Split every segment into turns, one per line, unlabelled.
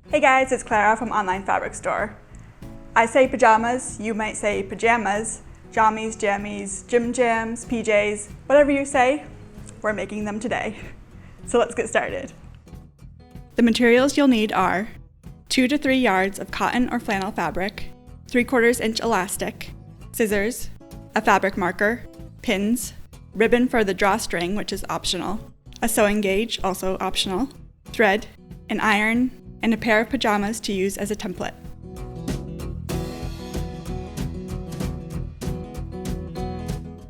Hey guys, it's Clara from Online Fabric Store. I say pajamas, you might say pajamas, jammies, jammies, gym jams, PJs, whatever you say, we're making them today. So let's get started. The materials you'll need are 2 to 3 yards of cotton or flannel fabric, 3/4 inch elastic, scissors, a fabric marker, pins, ribbon for the drawstring, which is optional, a sewing gauge, also optional, thread, an iron, and a pair of pajamas to use as a template.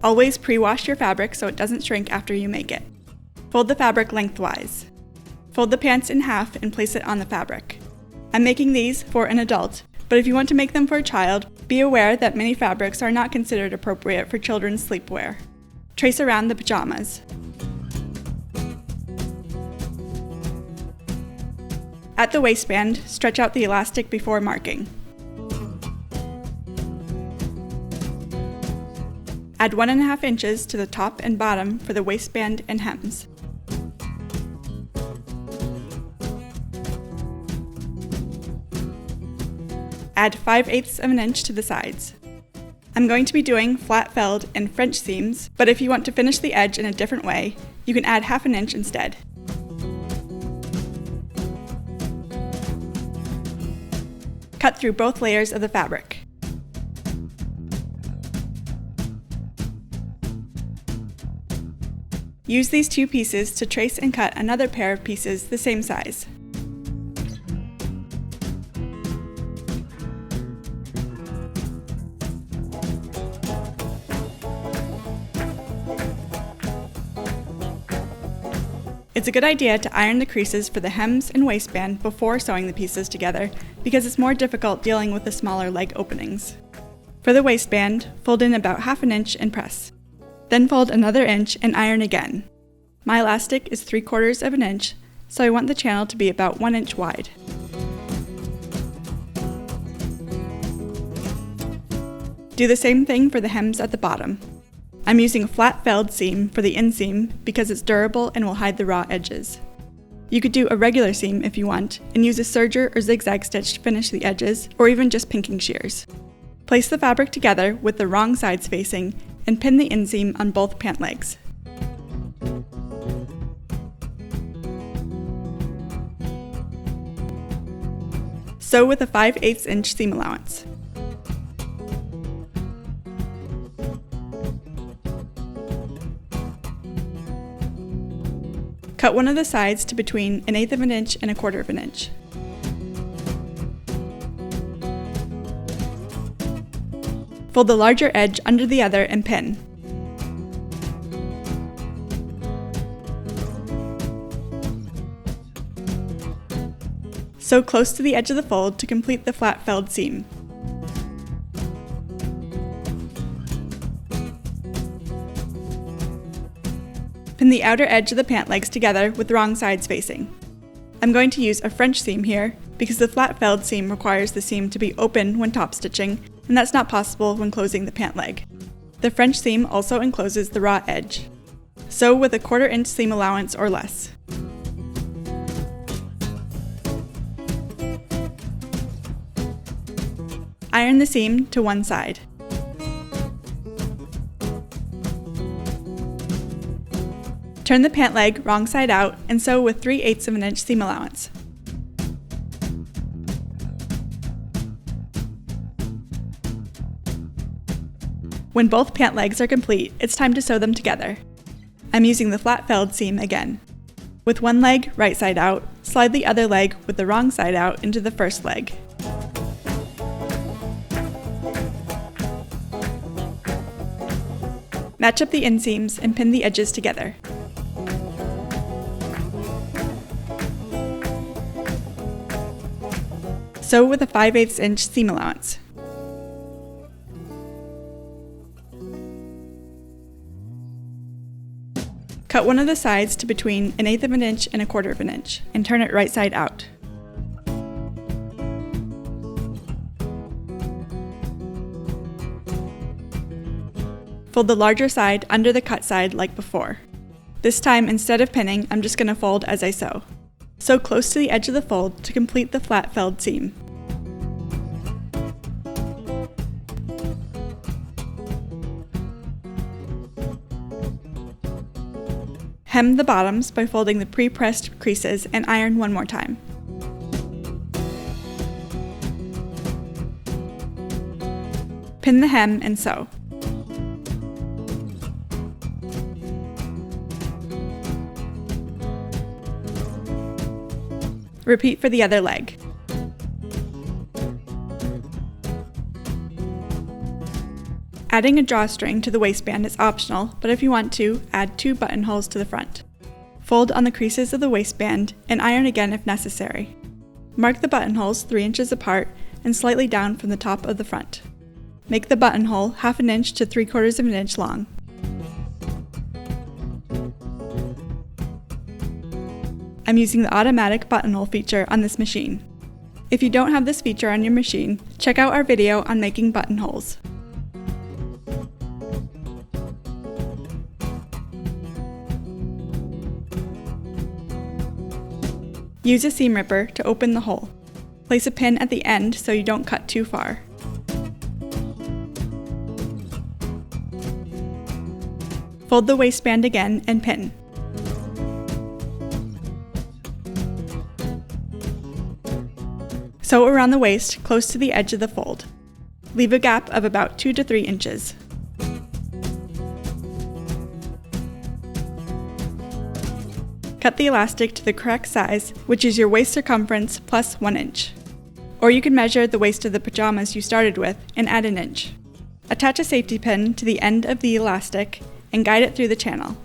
Always pre-wash your fabric so it doesn't shrink after you make it. Fold the fabric lengthwise. Fold the pants in half and place it on the fabric. I'm making these for an adult, but if you want to make them for a child, be aware that many fabrics are not considered appropriate for children's sleepwear. Trace around the pajamas. At the waistband, stretch out the elastic before marking. Add 1.5 inches to the top and bottom for the waistband and hems. Add 5/8 of an inch to the sides. I'm going to be doing flat felled and French seams, but if you want to finish the edge in a different way, you can add 1/2 inch instead. Cut through both layers of the fabric. Use these 2 pieces to trace and cut another pair of pieces the same size. It's a good idea to iron the creases for the hems and waistband before sewing the pieces together because it's more difficult dealing with the smaller leg openings. For the waistband, fold in about 1/2 inch and press. Then fold another inch and iron again. My elastic is 3/4 of an inch, so I want the channel to be about 1 inch wide. Do the same thing for the hems at the bottom. I'm using a flat felled seam for the inseam because it's durable and will hide the raw edges. You could do a regular seam if you want, and use a serger or zigzag stitch to finish the edges, or even just pinking shears. Place the fabric together with the wrong sides facing, and pin the inseam on both pant legs. Sew with a 5/8 inch seam allowance. Cut one of the sides to between 1/8 of an inch and 1/4 of an inch. Fold the larger edge under the other and pin. Sew close to the edge of the fold to complete the flat felled seam. Pin the outer edge of the pant legs together with the wrong sides facing. I'm going to use a French seam here because the flat felled seam requires the seam to be open when top stitching, and that's not possible when closing the pant leg. The French seam also encloses the raw edge. Sew with a 1/4 inch seam allowance or less. Iron the seam to one side. Turn the pant leg wrong side out and sew with 3/8 of an inch seam allowance. When both pant legs are complete, it's time to sew them together. I'm using the flat felled seam again. With one leg right side out, slide the other leg with the wrong side out into the first leg. Match up the inseams and pin the edges together. Sew with a 5/8 inch seam allowance. Cut one of the sides to between 1/8 of an inch and 1/4 of an inch, and turn it right side out. Fold the larger side under the cut side like before. This time, instead of pinning, I'm just going to fold as I sew. Sew close to the edge of the fold to complete the flat felled seam. Hem the bottoms by folding the pre-pressed creases and iron one more time. Pin the hem and sew. Repeat for the other leg. Adding a drawstring to the waistband is optional, but if you want to, add 2 buttonholes to the front. Fold on the creases of the waistband and iron again if necessary. Mark the buttonholes 3 inches apart and slightly down from the top of the front. Make the buttonhole 1/2 inch to 3/4 inch long. I'm using the automatic buttonhole feature on this machine. If you don't have this feature on your machine, check out our video on making buttonholes. Use a seam ripper to open the hole. Place a pin at the end so you don't cut too far. Fold the waistband again and pin. Sew around the waist close to the edge of the fold. Leave a gap of about 2 to 3 inches. Cut the elastic to the correct size, which is your waist circumference plus 1 inch. Or you can measure the waist of the pajamas you started with and add 1 inch. Attach a safety pin to the end of the elastic and guide it through the channel.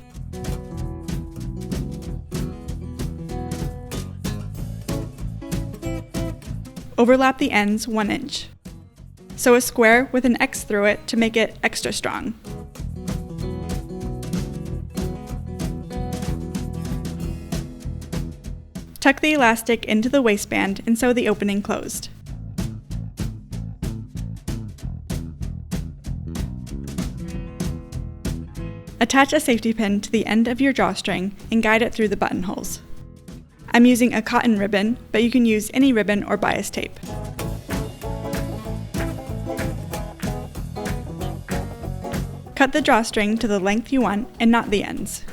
Overlap the ends 1 inch. Sew a square with an X through it to make it extra strong. Tuck the elastic into the waistband and sew the opening closed. Attach a safety pin to the end of your drawstring and guide it through the buttonholes. I'm using a cotton ribbon, but you can use any ribbon or bias tape. Cut the drawstring to the length you want and not the ends.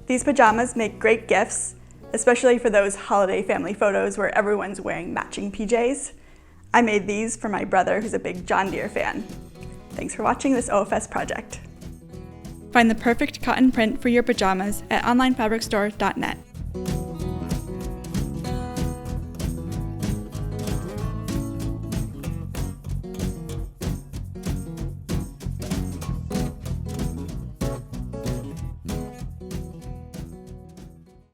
These pajamas make great gifts, especially for those holiday family photos where everyone's wearing matching PJs. I made these for my brother who's a big John Deere fan. Thanks for watching this OFS project. Find the perfect cotton print for your pajamas at onlinefabricstore.net.